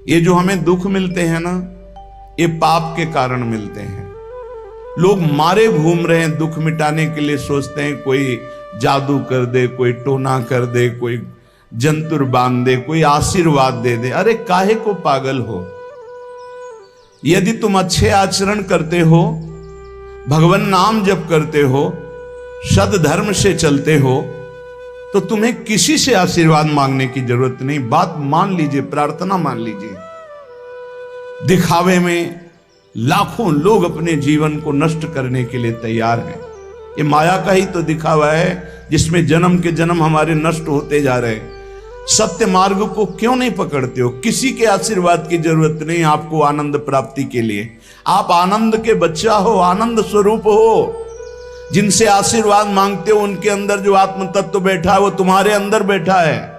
ये जो हमें दुख मिलते हैं ना, ये पाप के कारण मिलते हैं। लोग मारे घूम रहे हैं, दुख मिटाने के लिए सोचते हैं कोई जादू कर दे, कोई टोना कर दे, कोई जंतुर बांध दे, कोई आशीर्वाद दे दे। अरे काहे को पागल हो? यदि तुम अच्छे आचरण करते हो, भगवान नाम जप करते हो, सद धर्म से चलते हो, तो तुम्हें किसी से आशीर्वाद मांगने की जरूरत नहीं। बात मान लीजिए, प्रार्थना मान लीजिए। दिखावे में लाखों लोग अपने जीवन को नष्ट करने के लिए तैयार हैं। ये माया का ही तो दिखावा है जिसमें जन्म के जन्म हमारे नष्ट होते जा रहे हैं। सत्य मार्ग को क्यों नहीं पकड़ते हो? किसी के आशीर्वाद की जरूरत नहीं आपको आनंद प्राप्ति के लिए। आप आनंद के बच्चा हो, आनंद स्वरूप हो। जिनसे आशीर्वाद मांगते हो उनके अंदर जो आत्म तत्व बैठा है वो तुम्हारे अंदर बैठा है।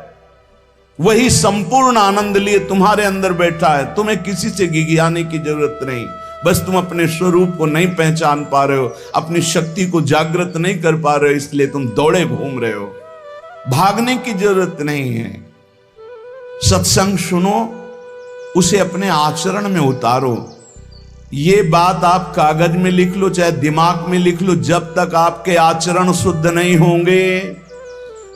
वही संपूर्ण आनंद लिए तुम्हारे अंदर बैठा है। तुम्हें किसी से गिगियाने की जरूरत नहीं। बस तुम अपने स्वरूप को नहीं पहचान पा रहे हो, अपनी शक्ति को जागृत नहीं कर पा रहे हो, इसलिए तुम दौड़े घूम रहे हो। भागने की जरूरत नहीं है। सत्संग सुनो, उसे अपने आचरण में उतारो। ये बात आप कागज में लिख लो, चाहे दिमाग में लिख लो। जब तक आपके आचरण शुद्ध नहीं होंगे,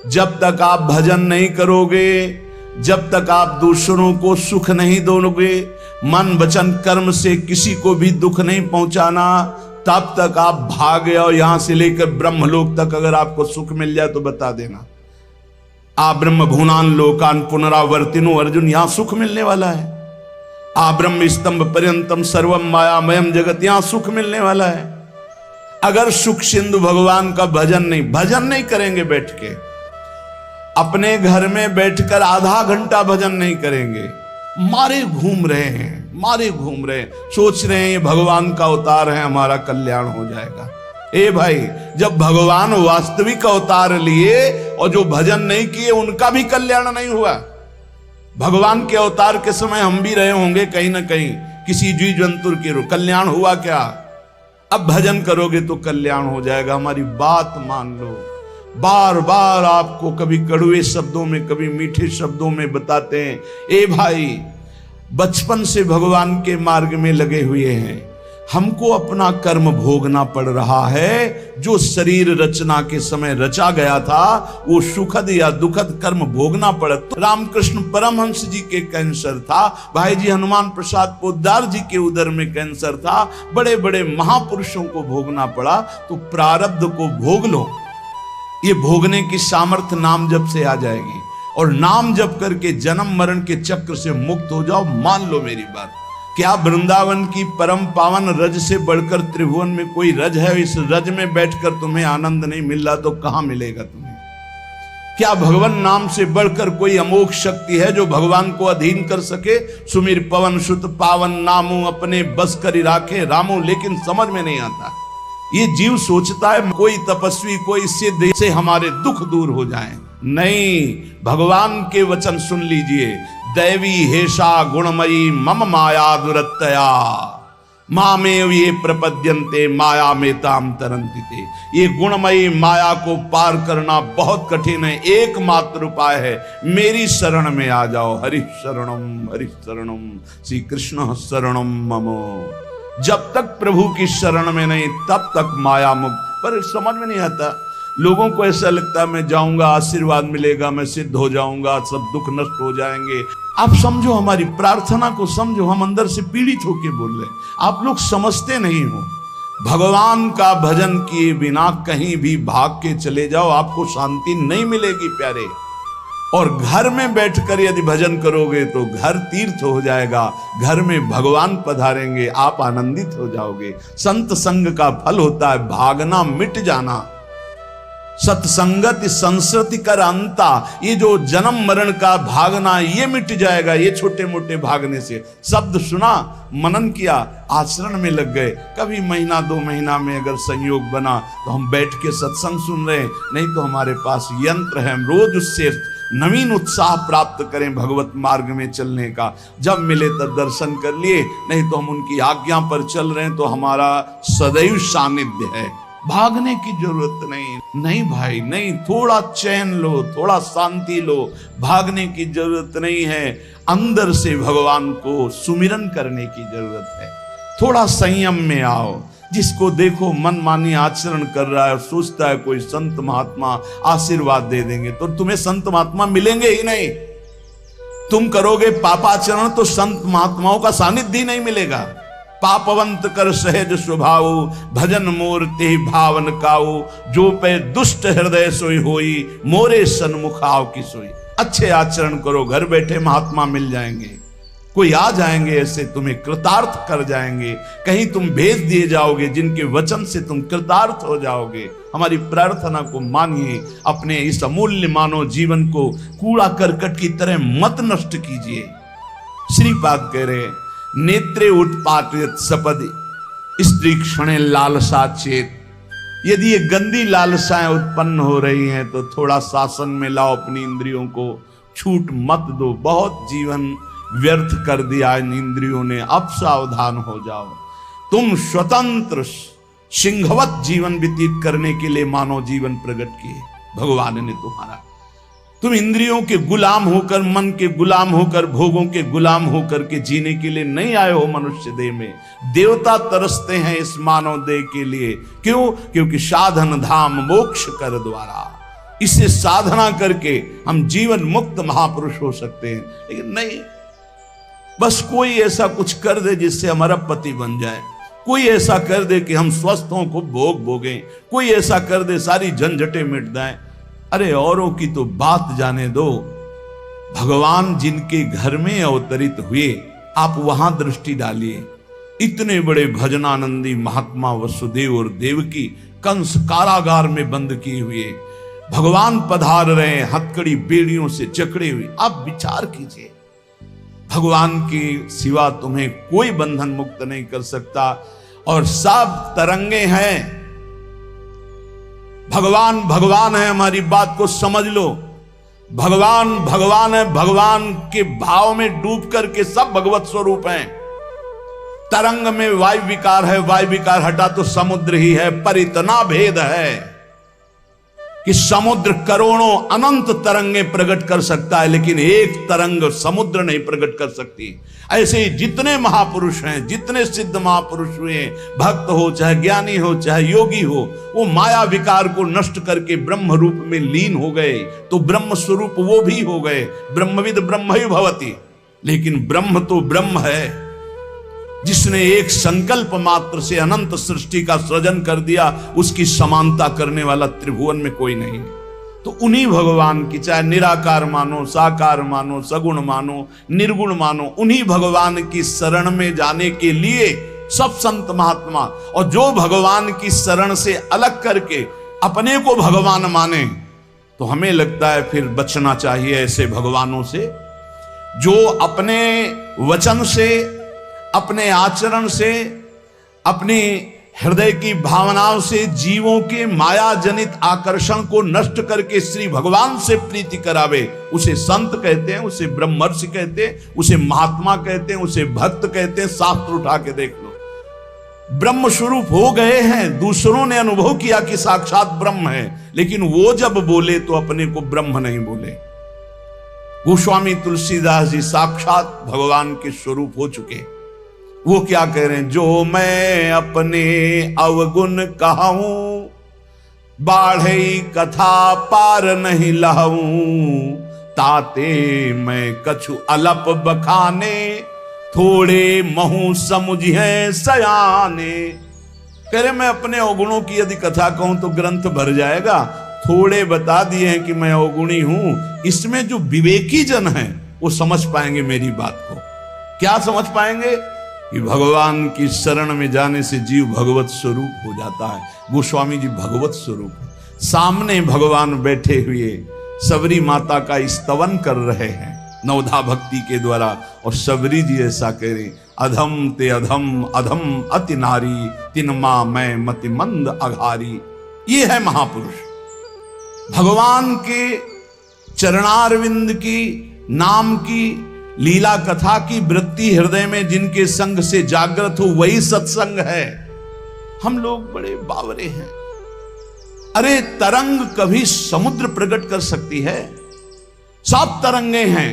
जब तक आप भजन नहीं करोगे, जब तक आप दूसरों को सुख नहीं दोगे, मन वचन कर्म से किसी को भी दुख नहीं पहुंचाना, तब तक आप भागे। और यहां से लेकर ब्रह्मलोक तक अगर आपको सुख मिल जाए तो बता देना। आ ब्रह्म भुवनान लोकान पुनरावर्तिनो, अर्जुन यहां सुख मिलने वाला है। आ ब्रह्म स्तंभ पर्यंतम सर्वम मायामयम जगत, यहां सुख मिलने वाला है। अगर सुख सिंधु भगवान का भजन नहीं करेंगे, बैठ के अपने घर में बैठकर आधा घंटा भजन नहीं करेंगे, मारे घूम रहे हैं, सोच रहे हैं ये भगवान का अवतार है, हमारा कल्याण हो जाएगा। ए भाई, जब भगवान वास्तविक अवतार लिए और जो भजन नहीं किए उनका भी कल्याण नहीं हुआ। भगवान के अवतार के समय हम भी रहे होंगे कहीं ना कहीं, किसी जीव जंतु के कल्याण हुआ क्या? अब भजन करोगे तो कल्याण हो जाएगा। हमारी बात मान लो। बार बार आपको कभी कड़वे शब्दों में, कभी मीठे शब्दों में बताते हैं, ए भाई, बचपन से भगवान के मार्ग में लगे हुए हैं। हमको अपना कर्म भोगना पड़ रहा है। जो शरीर रचना के समय रचा गया था, वो सुखद या दुखद कर्म भोगना पड़ा। तो रामकृष्ण परमहंस जी के कैंसर था, भाई जी हनुमान प्रसाद पोद्दार जी के उदर में कैंसर था, बड़े बड़े महापुरुषों को भोगना पड़ा। तो प्रारब्ध को भोग लो। ये भोगने की सामर्थ्य नाम जप से आ जाएगी, और नाम जप करके जन्म मरण के चक्र से मुक्त हो जाओ। मान लो मेरी बात। क्या वृंदावन की परम पावन रज से बढ़कर त्रिभुवन में कोई रज है? इस रज में बैठकर तुम्हें आनंद नहीं मिल रहा तो कहां मिलेगा तुम्हें? क्या भगवान नाम से बढ़कर कोई अमोघ शक्ति है जो भगवान को अधीन कर सके? सुमिर पवन सुत पावन नामू, अपने बस कर राखे रामू। लेकिन समझ में नहीं आता। ये जीव सोचता है कोई तपस्वी, कोई सिद्ध से हमारे दुख दूर हो जाएं। नहीं, भगवान के वचन सुन लीजिए। दैवी हेषा गुणमयी मम माया दुरत्तया, मामेव ये प्रपद्यन्ते माया मेताम तरन्ति ते। ये गुणमयी माया को पार करना बहुत कठिन है। एकमात्र उपाय है, मेरी शरण में आ जाओ। हरि शरणम श्री कृष्ण शरणम ममो। जब तक प्रभु की शरण में नहीं, तब तक माया मुक्त। पर समझ में नहीं आता। लोगों को ऐसा लगता है मैं जाऊंगा, आशीर्वाद मिलेगा, मैं सिद्ध हो जाऊंगा, सब दुख नष्ट हो जाएंगे। आप समझो, हमारी प्रार्थना को समझो। हम अंदर से पीड़ित होकर बोल रहे हैं, आप लोग समझते नहीं हो। भगवान का भजन किए बिना कहीं भी भाग के चले जाओ, आपको शांति नहीं मिलेगी प्यारे। और घर में बैठकर यदि भजन करोगे तो घर तीर्थ हो जाएगा। घर में भगवान पधारेंगे, आप आनंदित हो जाओगे। संत संग का फल होता है भागना, मिट जाना। सत्संगति संस्कृति कर अंता। ये जो जन्म मरण का भागना, ये मिट जाएगा। ये छोटे मोटे भागने से, शब्द सुना, मनन किया, आचरण में लग गए। कभी महीना 2 महीना में अगर संयोग बना तो हम बैठ के सत्संग सुन रहे हैं, नहीं तो हमारे पास यंत्र है, हम रोज उससे नवीन उत्साह प्राप्त करें भगवत मार्ग में चलने का। जब मिले तब दर्शन कर लिए, नहीं तो हम उनकी आज्ञा पर चल रहे हैं तो हमारा सदैव सानिध्य है। भागने की जरूरत नहीं। नहीं भाई नहीं, थोड़ा चैन लो, थोड़ा शांति लो, भागने की जरूरत नहीं है। अंदर से भगवान को सुमिरन करने की जरूरत है। थोड़ा संयम में आओ। जिसको देखो मनमानी आचरण कर रहा है और सोचता है कोई संत महात्मा आशीर्वाद दे देंगे, तो तुम्हें संत महात्मा मिलेंगे ही नहीं। तुम करोगे पापाचरण तो संत महात्माओं का सानिध्य ही नहीं मिलेगा। पापवंत कर सहज स्वभाव, भजन मोर ते भावन काऊ, जो पे दुष्ट हृदय सोई होई, मोरे सन्मुख आओ की सोई। अच्छे आचरण करो, घर बैठे महात्मा मिल जाएंगे। कोई आ जाएंगे ऐसे, तुम्हें कृतार्थ कर जाएंगे। कहीं तुम भेज दिए जाओगे जिनके वचन से तुम कृतार्थ हो जाओगे। हमारी प्रार्थना को मानिए, अपने इस अमूल्य मानव जीवन को कूड़ा करकट की तरह मत नष्ट कीजिए। श्रीपाद कह रहे, नेत्रे उत्पाटित सपद स्त्री क्षणे लालसा चेत। यदि ये गंदी लालसाएं उत्पन्न हो रही हैं तो थोड़ा शासन में लाओ अपनी इंद्रियों को, छूट मत दो। बहुत जीवन व्यर्थ कर दिया इन इंद्रियों ने, अब सावधान हो जाओ। तुम स्वतंत्र सिंहवत जीवन व्यतीत करने के लिए मानव जीवन प्रकट किए भगवान ने तुम्हारा। तुम इंद्रियों के गुलाम होकर, मन के गुलाम होकर, भोगों के गुलाम होकर के जीने के लिए नहीं आए हो मनुष्य देह में। देवता तरसते हैं इस मानव देह के लिए। क्यों? क्योंकि साधन धाम मोक्ष कर द्वारा, इसे साधना करके हम जीवन मुक्त महापुरुष हो सकते हैं। लेकिन नहीं, बस कोई ऐसा कुछ कर दे जिससे हमारा पति बन जाए, कोई ऐसा कर दे कि हम स्वस्थों को भोग भोगें, कोई ऐसा कर दे सारी झंझटें मिट जाएं। अरे औरों की तो बात जाने दो, भगवान जिनके घर में अवतरित हुए आप वहां दृष्टि डालिए। इतने बड़े भजनानंदी महात्मा वसुदेव और देवकी कंस कारागार में बंद किए हुए भगवान पधार रहे हैं, हथकड़ी बेड़ियों से जकड़े हुए। आप विचार कीजिए, भगवान के सिवा तुम्हें कोई बंधन मुक्त नहीं कर सकता। और सब तरंगे हैं, भगवान भगवान है। हमारी बात को समझ लो, भगवान भगवान है। भगवान के भाव में डूब करके सब भगवत स्वरूप हैं। तरंग में वायु विकार है, वायु विकार हटा तो समुद्र ही है। पर इतना भेद है कि समुद्र करोड़ों अनंत तरंगे प्रकट कर सकता है, लेकिन एक तरंग समुद्र नहीं प्रकट कर सकती। ऐसे ही जितने महापुरुष हैं, जितने सिद्ध महापुरुष हुए हैं, भक्त हो चाहे ज्ञानी हो चाहे योगी हो, वो माया विकार को नष्ट करके ब्रह्म रूप में लीन हो गए, तो ब्रह्म स्वरूप वो भी हो गए। ब्रह्मविद ब्रह्म ही भवति। लेकिन ब्रह्म तो ब्रह्म है, जिसने एक संकल्प मात्र से अनंत सृष्टि का सृजन कर दिया, उसकी समानता करने वाला त्रिभुवन में कोई नहीं है। तो उन्हीं भगवान की, चाहे निराकार मानो, साकार मानो, सगुण मानो, निर्गुण मानो, उन्हीं भगवान की शरण में जाने के लिए सब संत महात्मा, और जो भगवान की शरण से अलग करके अपने को भगवान माने, तो हमें लगता है फिर बचना चाहिए ऐसे भगवानों से, जो अपने वचन से, अपने आचरण से, अपनी हृदय की भावनाओं से जीवों के माया जनित आकर्षण को नष्ट करके श्री भगवान से प्रीति करावे। उसे संत कहते हैं, उसे ब्रह्मर्षि कहते हैं, उसे महात्मा कहते हैं, उसे भक्त कहते हैं। शास्त्र उठा के देख लो, ब्रह्म स्वरूप हो गए हैं। दूसरों ने अनुभव किया कि साक्षात ब्रह्म है, लेकिन वो जब बोले तो अपने को ब्रह्म नहीं बोले। गोस्वामी तुलसीदास जी साक्षात भगवान के स्वरूप हो चुके। वो क्या कह रहे हैं? जो मैं अपने अवगुण कहूं, बाढ़े कथा पार नहीं लहूं, ताते मैं कछु अलप बखाने, थोड़े महू समुझे सयाने। कह रहे मैं अपने अवगुणों की यदि कथा कहूं तो ग्रंथ भर जाएगा। थोड़े बता दिए हैं कि मैं अवगुणी हूं, इसमें जो विवेकी जन हैं वो समझ पाएंगे मेरी बात को। क्या समझ पाएंगे? कि भगवान की शरण में जाने से जीव भगवत स्वरूप हो जाता है। गोस्वामी जी भगवत स्वरूप है। सामने भगवान बैठे हुए सबरी माता का स्तवन कर रहे हैं नवधा भक्ति के द्वारा, और सबरी जी ऐसा कह रहे, अधम ते अधम अधम अति नारी, तिन मां मैं मति मंद अघारी। ये है महापुरुष। भगवान के चरणारविंद की नाम की लीला कथा की वृत्ति हृदय में जिनके संग से जागृत हो, वही सत्संग है। हम लोग बड़े बावरे हैं, अरे तरंग कभी समुद्र प्रकट कर सकती है? सब तरंगे हैं,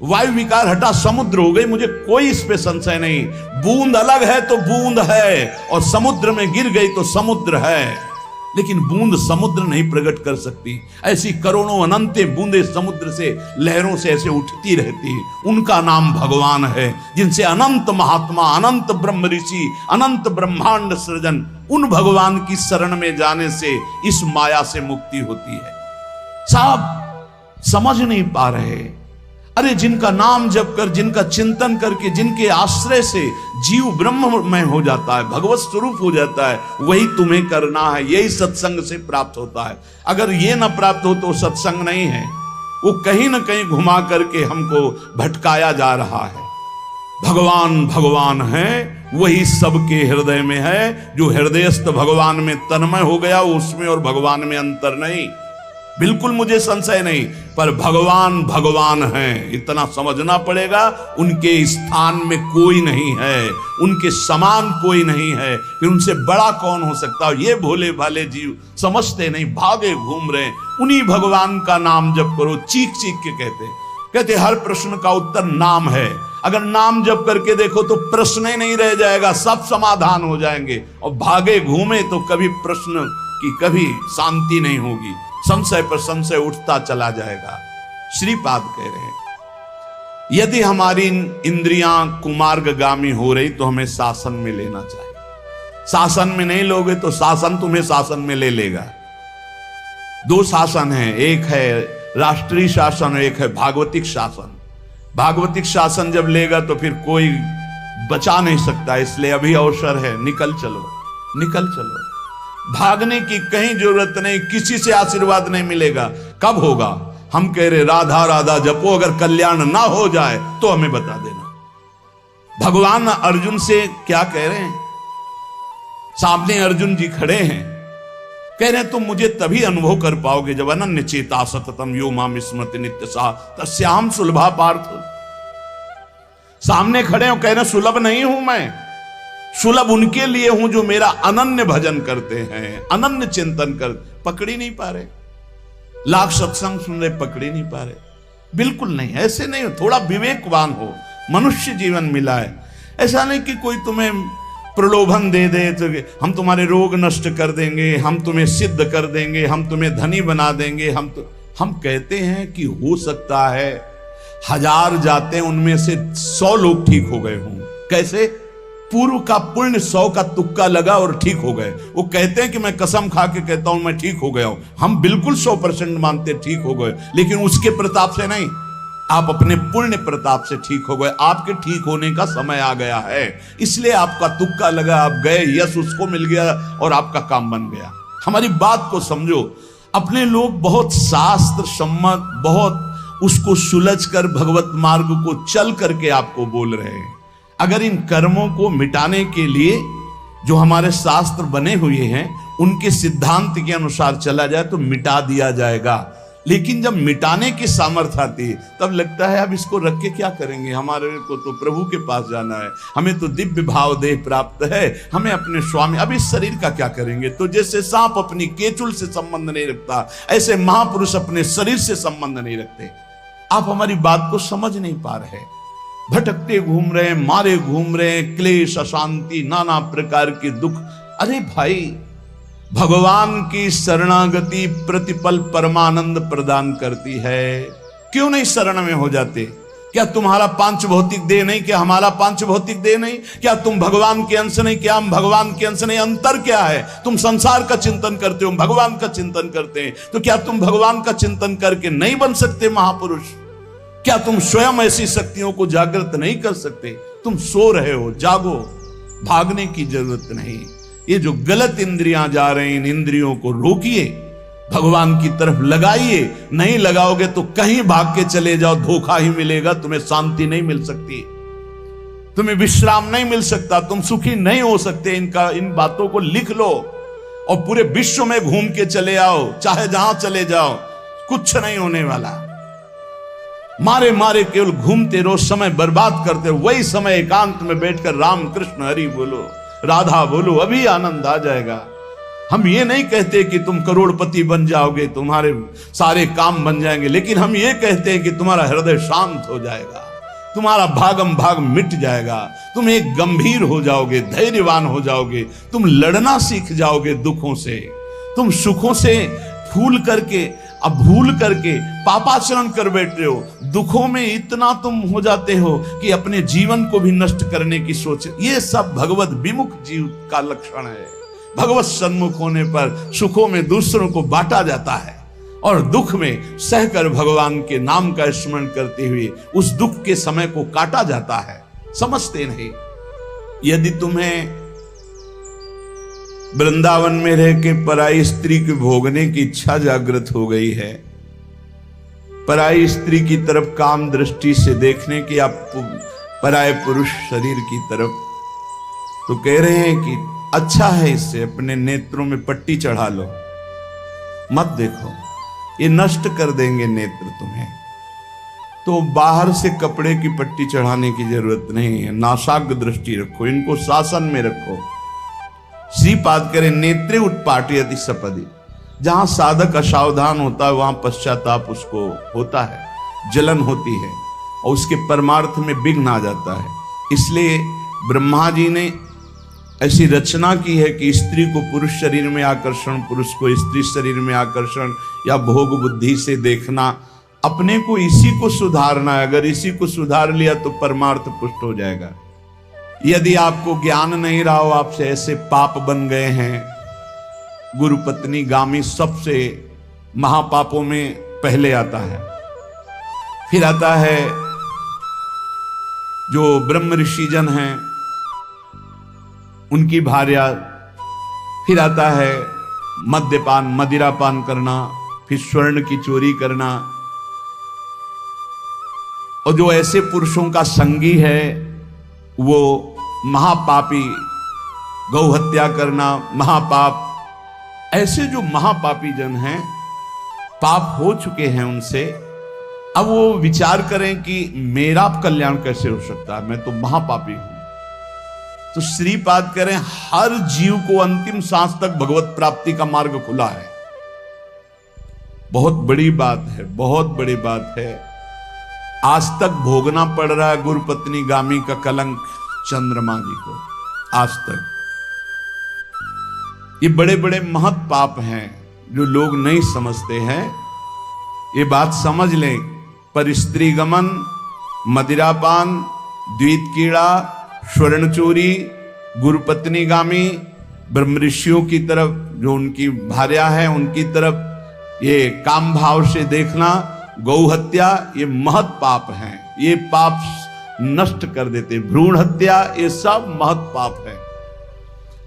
वायु विकार हटा समुद्र हो गई, मुझे कोई इस पे संशय नहीं। बूंद अलग है तो बूंद है, और समुद्र में गिर गई तो समुद्र है, लेकिन बूंद समुद्र नहीं प्रकट कर सकती। ऐसी करोड़ों अनंत बूंदे समुद्र से लहरों से ऐसे उठती रहती है, उनका नाम भगवान है, जिनसे अनंत महात्मा, अनंत ब्रह्म ऋषि, अनंत ब्रह्मांड सृजन, उन भगवान की शरण में जाने से इस माया से मुक्ति होती है। साहब समझ नहीं पा रहे। अरे जिनका नाम जप कर, जिनका चिंतन करके, जिनके आश्रय से जीव ब्रह्ममय हो जाता है, भगवत स्वरूप हो जाता है, वही तुम्हें करना है। यही सत्संग से प्राप्त होता है। अगर ये ना प्राप्त हो तो सत्संग नहीं है, वो कहीं ना कहीं घुमा करके हमको भटकाया जा रहा है। भगवान भगवान है, वही सबके हृदय में है। जो हृदयस्थ भगवान में तन्मय हो गया, उसमें और भगवान में अंतर नहीं, बिल्कुल मुझे संशय नहीं। पर भगवान भगवान है, इतना समझना पड़ेगा। उनके स्थान में कोई नहीं है, उनके समान कोई नहीं है, फिर उनसे बड़ा कौन हो सकता है? ये भोले भाले जीव समझते नहीं, भागे घूम रहे। उन्हीं भगवान का नाम जप करो, चीख चीख के कहते हर प्रश्न का उत्तर नाम है। अगर नाम जप करके देखो तो प्रश्न ही नहीं रह जाएगा, सब समाधान हो जाएंगे। और भागे घूमे तो कभी प्रश्न की कभी शांति नहीं होगी, संशय पर संशय उठता चला जाएगा। श्रीपाद कह रहे हैं, यदि हमारी इंद्रियां कुमार्गगामी हो रही तो हमें शासन में लेना चाहिए। शासन में नहीं लोगे तो शासन तुम्हें शासन में ले लेगा। दो शासन है, एक है राष्ट्रीय शासन, एक है भागवतिक शासन। भागवतिक शासन जब लेगा तो फिर कोई बचा नहीं सकता, इसलिए अभी अवसर है, निकल चलो, निकल चलो। भागने की कहीं जरूरत नहीं, किसी से आशीर्वाद नहीं मिलेगा। कब होगा? हम कह रहे राधा राधा जपो, अगर कल्याण ना हो जाए तो हमें बता देना। भगवान अर्जुन से क्या कह रहे हैं? सामने अर्जुन जी खड़े हैं, कह रहे हैं तुम मुझे तभी अनुभव कर पाओगे जब अनन्य चेता सततम यो माम स्मृति नित्य सा तस्याम सुलभा पार्थ। सामने खड़े हो, कह रहे सुलभ नहीं हूं मैं, सुलभ उनके लिए हूं जो मेरा अनन्य भजन करते हैं, अनन्य चिंतन कर। पकड़ ही नहीं पा रहे, लाख सत्संग सुन रहे, पकड़ ही नहीं पा रहे। बिल्कुल नहीं, ऐसे नहीं हो। थोड़ा विवेकवान हो, मनुष्य जीवन मिला है। ऐसा नहीं कि कोई तुम्हें प्रलोभन दे दे तो हम तुम्हारे रोग नष्ट कर देंगे, हम तुम्हें सिद्ध कर देंगे, हम तुम्हें धनी बना देंगे। हम कहते हैं कि हो सकता है 1000 जाते उनमें से 100 लोग ठीक हो गए हों। कैसे? पूर्व का पुण्य 100 का तुक्का लगा और ठीक हो गए। वो कहते हैं कि मैं कसम खा के कहता हूं मैं ठीक हो गया हूं। हम बिल्कुल 100% मानते ठीक हो गए, लेकिन उसके प्रताप से नहीं, आप अपने पुण्य प्रताप से ठीक हो गए। आपके ठीक होने का समय आ गया है, इसलिए आपका तुक्का लगा, आप गए, यश उसको मिल गया और आपका काम बन गया। हमारी बात को समझो। अपने लोग बहुत शास्त्र सम्मत, बहुत उसको सुलझ कर भगवत मार्ग को चल करके आपको बोल रहे हैं। अगर इन कर्मों को मिटाने के लिए जो हमारे शास्त्र बने हुए हैं उनके सिद्धांत के अनुसार चला जाए तो मिटा दिया जाएगा। लेकिन जब मिटाने की सामर्थ्य आती है तब लगता है अब इसको रख के क्या करेंगे, हमारे को तो प्रभु के पास जाना है, हमें तो दिव्य भाव देह प्राप्त है, हमें अपने स्वामी, अब इस शरीर का क्या करेंगे। तो जैसे सांप अपनी केचुल से संबंध नहीं रखता, ऐसे महापुरुष अपने शरीर से संबंध नहीं रखते। आप हमारी बात को समझ नहीं पा रहे, भटकते घूम रहे, मारे घूम रहे, क्लेश, अशांति, नाना प्रकार के दुख। अरे भाई, भगवान की शरणागति प्रतिपल परमानंद प्रदान करती है। क्यों नहीं शरण में हो जाते? क्या तुम्हारा पांच भौतिक देह नहीं? क्या हमारा पांच भौतिक देह नहीं? क्या तुम भगवान के अंश नहीं? क्या हम भगवान के अंश नहीं? अंतर क्या है? तुम संसार का चिंतन करते हो, भगवान का चिंतन करते हैं, तो क्या तुम भगवान का चिंतन करके नहीं बन सकते महापुरुष? क्या तुम स्वयं ऐसी शक्तियों को जागृत नहीं कर सकते? तुम सो रहे हो, जागो, भागने की जरूरत नहीं। ये जो गलत इंद्रियां जा रही, इन इंद्रियों को रोकिए, भगवान की तरफ लगाइए। नहीं लगाओगे तो कहीं भाग के चले जाओ, धोखा ही मिलेगा, तुम्हें शांति नहीं मिल सकती, तुम्हें विश्राम नहीं मिल सकता, तुम सुखी नहीं हो सकते। इन बातों को लिख लो और पूरे विश्व में घूम के चले आओ, चाहे जहां चले जाओ, कुछ नहीं होने वाला। मारे मारे केवल घूमते रहो, समय बर्बाद करते रहो। वही समय एकांत में बैठकर राम कृष्ण हरि बोलो, राधा बोलो, अभी आनंद आ जाएगा। हम ये नहीं कहते कि तुम करोड़पति बन जाओगे, तुम्हारे सारे काम बन जाएंगे, लेकिन हम ये कहते हैं कि तुम्हारा हृदय शांत हो जाएगा, तुम्हारा भागम भाग मिट जाएगा, तुम एक गंभीर हो जाओगे, धैर्यवान हो जाओगे, तुम लड़ना सीख जाओगे दुखों से, तुम सुखों से भूल करके पापाचरण कर बैठ रहे हो, दुखों में इतना तुम हो जाते हो कि अपने जीवन को भी नष्ट करने की सोच। ये सब भगवत विमुख जीव का लक्षण है। भगवत सन्मुख होने पर सुखों में दूसरों को बांटा जाता है और दुख में सहकर भगवान के नाम का स्मरण करते हुए उस दुख के समय को काटा जाता है। समझते नहीं। यदि तुम्हें वृंदावन में रह के पराई स्त्री के भोगने की इच्छा जागृत हो गई है, पराई स्त्री की तरफ काम दृष्टि से देखने की, आप पराये पुरुष शरीर की तरफ, तो कह रहे हैं कि अच्छा है, इससे अपने नेत्रों में पट्टी चढ़ा लो, मत देखो, ये नष्ट कर देंगे नेत्र तुम्हें। तो बाहर से कपड़े की पट्टी चढ़ाने की जरूरत नहीं है, नासाग्र दृष्टि रखो, इनको शासन में रखो। श्रीपाद करें नेत्रे उत्पाटयति सपदि, जहां साधक असावधान होता है वहां पश्चाताप उसको होता है, जलन होती है और उसके परमार्थ में विघ्न आ जाता है। इसलिए ब्रह्मा जी ने ऐसी रचना की है कि स्त्री को पुरुष शरीर में आकर्षण, पुरुष को स्त्री शरीर में आकर्षण या भोग बुद्धि से देखना, अपने को इसी को सुधारना है। अगर इसी को सुधार लिया तो परमार्थ पुष्ट हो जाएगा। यदि आपको ज्ञान नहीं रहा हो, आपसे ऐसे पाप बन गए हैं, गुरु पत्नी गामी सबसे महापापों में पहले आता है, फिर आता है जो ब्रह्म ऋषिजन हैं उनकी भार्या, फिर आता है मद्यपान मदिरापान करना, फिर स्वर्ण की चोरी करना, और जो ऐसे पुरुषों का संगी है वो महापापी, गौ हत्या करना महापाप। ऐसे जो महापापी जन हैं, पाप हो चुके हैं उनसे, अब वो विचार करें कि मेरा कल्याण कैसे हो सकता है, मैं तो महापापी हूं। तो श्रीपाद करें हर जीव को अंतिम सांस तक भगवत प्राप्ति का मार्ग खुला है। बहुत बड़ी बात है, बहुत बड़ी बात है। आज तक भोगना पड़ रहा है गुरु पत्नी गामी का कलंक चंद्रमा जी को, आज तक। ये बड़े बड़े महत पाप हैं जो लोग नहीं समझते हैं। ये बात समझ लें, पर स्त्री गमन, मदिरापान, द्वैत कीड़ा, स्वर्ण चोरी, गुरु पत्नी गामी, ब्रह्म ऋषियों की तरफ जो उनकी भार्या है उनकी तरफ ये काम भाव से देखना, गौ हत्या, ये महत पाप हैं। ये पाप नष्ट कर देते। भ्रूण हत्या, ये सब महत पाप है।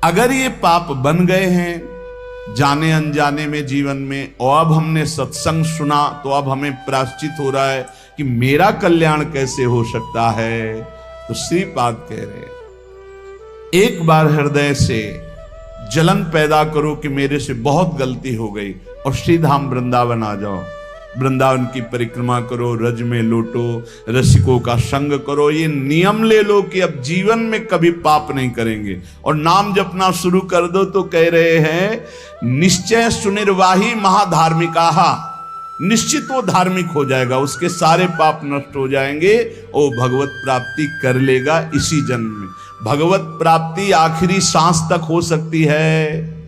अगर ये पाप बन गए हैं जाने अनजाने में जीवन में, और अब हमने सत्संग सुना तो अब हमें प्रायश्चित हो रहा है कि मेरा कल्याण कैसे हो सकता है, तो श्रीपाद कह रहे एक बार हृदय से जलन पैदा करो कि मेरे से बहुत गलती हो गई और श्रीधाम वृंदावन आ जाओ। वृंदावन की परिक्रमा करो, रज में लोटो, रसिकों का संग करो। ये नियम ले लो कि अब जीवन में कभी पाप नहीं करेंगे, और नाम जपना शुरू कर दो। तो कह रहे हैं निश्चय सुनिर्वाही महाधार्मिकाहा, निश्चित वो धार्मिक हो जाएगा, उसके सारे पाप नष्ट हो जाएंगे और भगवत प्राप्ति कर लेगा इसी जन्म में। भगवत प्राप्ति आखिरी सांस तक हो सकती है।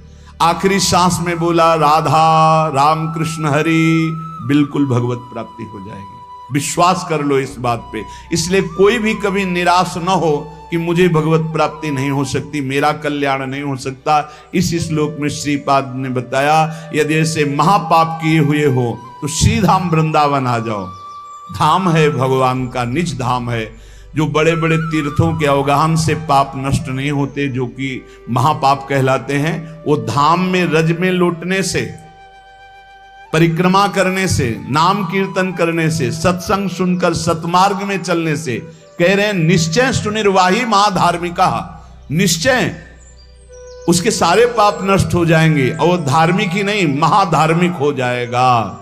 आखिरी सांस में बोला राधा राम कृष्ण हरि, बिल्कुल भगवत प्राप्ति हो जाएगी। विश्वास कर लो इस बात पे। इसलिए कोई भी कभी निराश न हो कि मुझे भगवत प्राप्ति नहीं हो सकती, मेरा कल्याण नहीं हो सकता। इस श्लोक में श्रीपाद ने बताया यदि ऐसे महापाप किए हुए हो तो श्रीधाम वृंदावन आ जाओ। धाम है भगवान का, निज धाम है। जो बड़े बड़े तीर्थों के अवगाहन से पाप नष्ट नहीं होते, जो कि महापाप कहलाते हैं, वो धाम में रज में लौटने से, परिक्रमा करने से, नाम कीर्तन करने से, सत्संग सुनकर सतमार्ग में चलने से। कह रहे हैं निश्चय सुनिर्वाही महाधार्मिका, निश्चय उसके सारे पाप नष्ट हो जाएंगे और धार्मिक ही नहीं महाधार्मिक हो जाएगा।